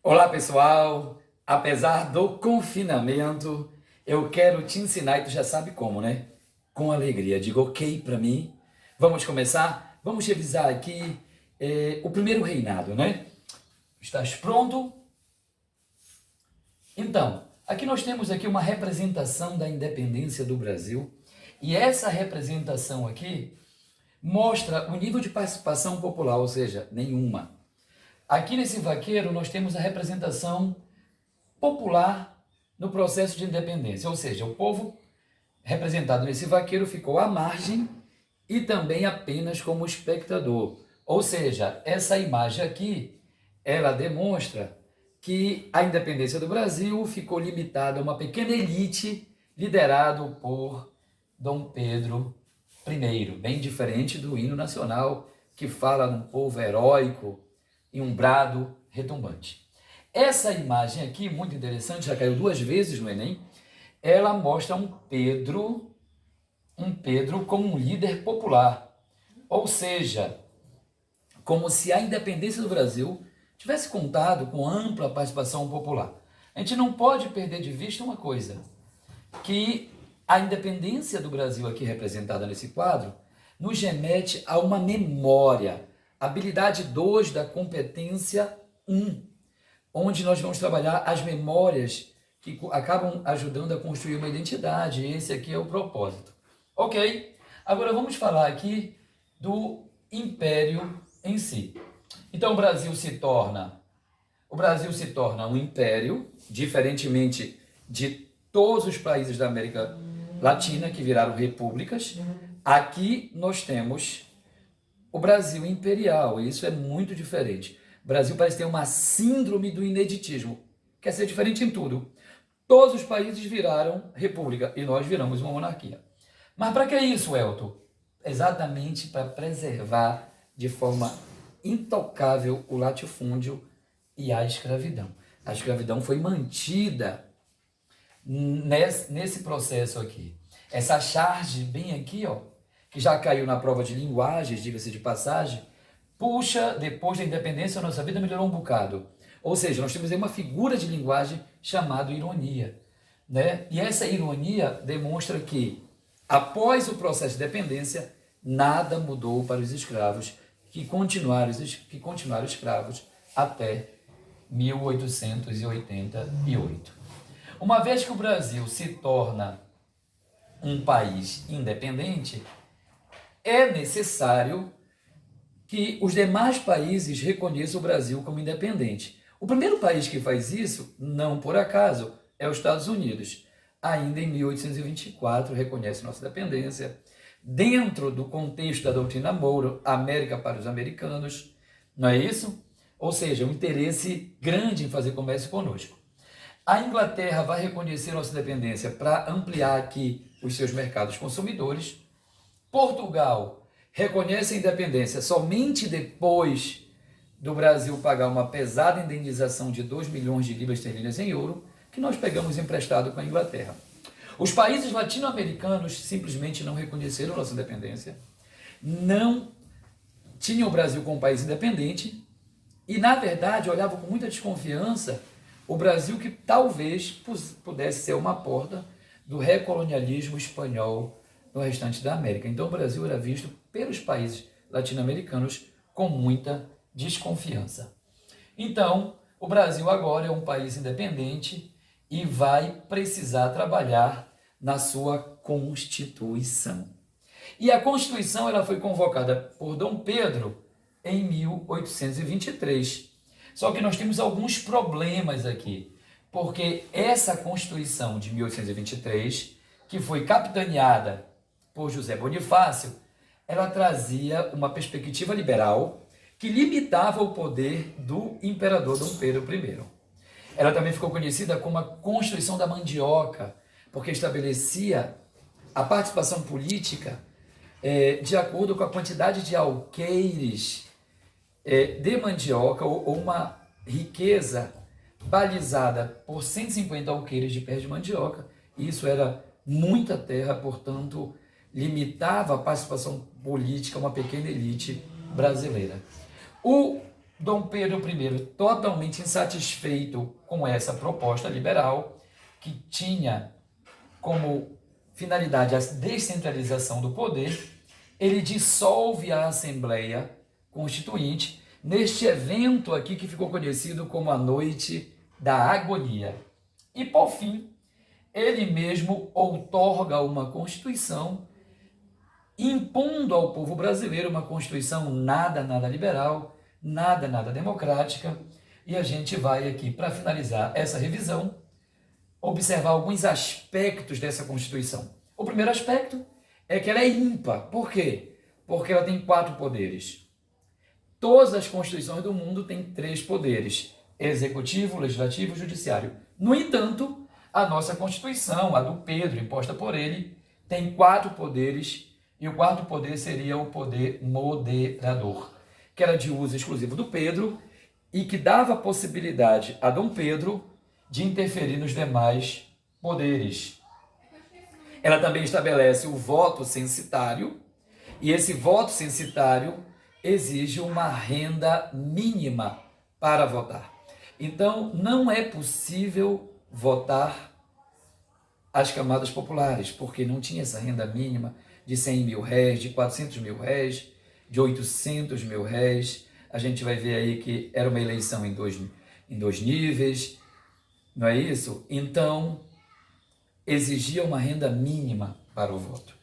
Olá pessoal, apesar do confinamento, eu quero te ensinar e tu já sabe como, né? Com alegria. Diga ok para mim. Vamos começar? Vamos revisar aqui o primeiro reinado, né? Estás pronto? Então, aqui nós temos aqui uma representação da independência do Brasil e essa representação aqui mostra o nível de participação popular, ou seja, nenhuma. Aqui nesse vaqueiro nós temos a representação popular no processo de independência, ou seja, o povo representado nesse vaqueiro ficou à margem e também apenas como espectador. Ou seja, essa imagem aqui, ela demonstra que a independência do Brasil ficou limitada a uma pequena elite liderado por Dom Pedro I, bem diferente do hino nacional que fala num povo heróico e um brado retumbante. Essa imagem aqui, muito interessante, já caiu 2 vezes no Enem, ela mostra um Pedro como um líder popular. Ou seja, como se a independência do Brasil tivesse contado com ampla participação popular. A gente não pode perder de vista uma coisa, que a independência do Brasil aqui representada nesse quadro nos remete a uma memória, habilidade 2 da competência 1, onde nós vamos trabalhar as memórias que acabam ajudando a construir uma identidade. Esse aqui é o propósito. Ok? Agora vamos falar aqui do império em si. Então o Brasil se torna um império, diferentemente de todos os países da América Latina que viraram repúblicas. Aqui nós temos o Brasil imperial, e isso é muito diferente. O Brasil parece ter uma síndrome do ineditismo, quer ser diferente em tudo. Todos os países viraram república e nós viramos uma monarquia. Mas para que isso, Elton? Exatamente para preservar de forma intocável o latifúndio e a escravidão. A escravidão foi mantida nesse processo aqui. Essa charge bem aqui, ó, que já caiu na prova de linguagens, diga-se de passagem, puxa, depois da independência, a nossa vida melhorou um bocado. Ou seja, nós temos aí uma figura de linguagem chamada ironia, né? E essa ironia demonstra que, após o processo de independência, nada mudou para os escravos, que continuaram escravos até 1888. Uma vez que o Brasil se torna um país independente, é necessário que os demais países reconheçam o Brasil como independente. O primeiro país que faz isso, não por acaso, é os Estados Unidos. Ainda em 1824 reconhece nossa independência, dentro do contexto da doutrina Monroe, América para os americanos, não é isso? Ou seja, um interesse grande em fazer comércio conosco. A Inglaterra vai reconhecer nossa independência para ampliar aqui os seus mercados consumidores. Portugal reconhece a independência somente depois do Brasil pagar uma pesada indenização de 2 milhões de libras esterlinas em ouro, que nós pegamos emprestado com a Inglaterra. Os países latino-americanos simplesmente não reconheceram nossa independência, não tinham o Brasil como país independente e, na verdade, olhavam com muita desconfiança o Brasil, que talvez pudesse ser uma porta do recolonialismo espanhol no restante da América. Então o Brasil era visto pelos países latino-americanos com muita desconfiança. Então, o Brasil agora é um país independente e vai precisar trabalhar na sua Constituição. E a Constituição ela foi convocada por Dom Pedro em 1823. Só que nós temos alguns problemas aqui, porque essa Constituição de 1823, que foi capitaneada por José Bonifácio, ela trazia uma perspectiva liberal que limitava o poder do imperador Dom Pedro I. Ela também ficou conhecida como a Constituição da Mandioca, porque estabelecia a participação política de acordo com a quantidade de alqueires de mandioca, ou uma riqueza balizada por 150 alqueires de pés de mandioca. Isso era muita terra, portanto, limitava a participação política a uma pequena elite brasileira. O Dom Pedro I, totalmente insatisfeito com essa proposta liberal, que tinha como finalidade a descentralização do poder, ele dissolve a Assembleia Constituinte neste evento aqui que ficou conhecido como a Noite da Agonia. E, por fim, ele mesmo outorga uma Constituição, impondo ao povo brasileiro uma Constituição nada liberal, nada democrática. E a gente vai aqui, para finalizar essa revisão, observar alguns aspectos dessa Constituição. O primeiro aspecto é que ela é ímpar. Por quê? Porque ela tem 4 poderes. Todas as constituições do mundo têm 3 poderes: executivo, legislativo e judiciário. No entanto, a nossa Constituição, a do Pedro, imposta por ele, tem 4 poderes, e o 4º poder seria o poder moderador, que era de uso exclusivo do Pedro e que dava possibilidade a Dom Pedro de interferir nos demais poderes. Ela também estabelece o voto censitário, e esse voto censitário exige uma renda mínima para votar. Então, não é possível votar as camadas populares, porque não tinha essa renda mínima de 100 mil réis, de 400 mil réis, de 800 mil réis. A gente vai ver aí que era uma eleição em dois níveis, não é isso? Então, exigia uma renda mínima para o voto.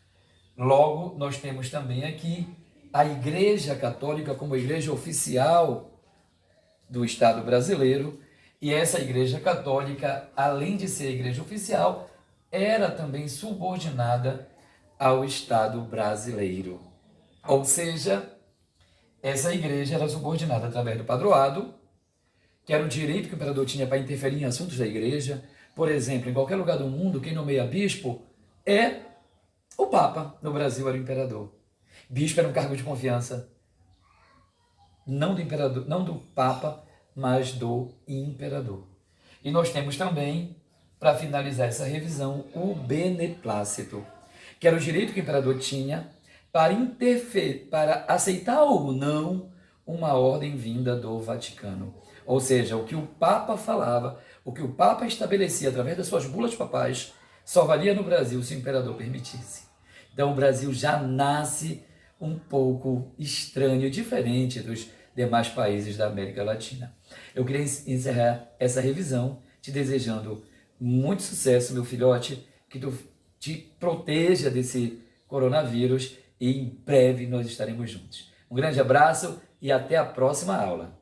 Logo, nós temos também aqui a Igreja Católica como igreja oficial do Estado brasileiro, e essa Igreja Católica, além de ser igreja oficial, era também subordinada ao Estado brasileiro. Ou seja, essa igreja era subordinada através do padroado, que era o direito que o imperador tinha para interferir em assuntos da igreja. Por exemplo, em qualquer lugar do mundo, quem nomeia bispo é o Papa. No Brasil era o imperador. Bispo era um cargo de confiança, não do imperador, não do Papa, mas do imperador. E nós temos também, para finalizar essa revisão, o beneplácito, que era o direito que o imperador tinha para interferir, para aceitar ou não uma ordem vinda do Vaticano. Ou seja, o que o Papa falava, o que o Papa estabelecia através das suas bulas papais, só valia no Brasil se o imperador permitisse. Então o Brasil já nasce um pouco estranho, diferente dos demais países da América Latina. Eu queria encerrar essa revisão te desejando muito sucesso, meu filhote, que tu te proteja desse coronavírus e em breve nós estaremos juntos. Um grande abraço e até a próxima aula.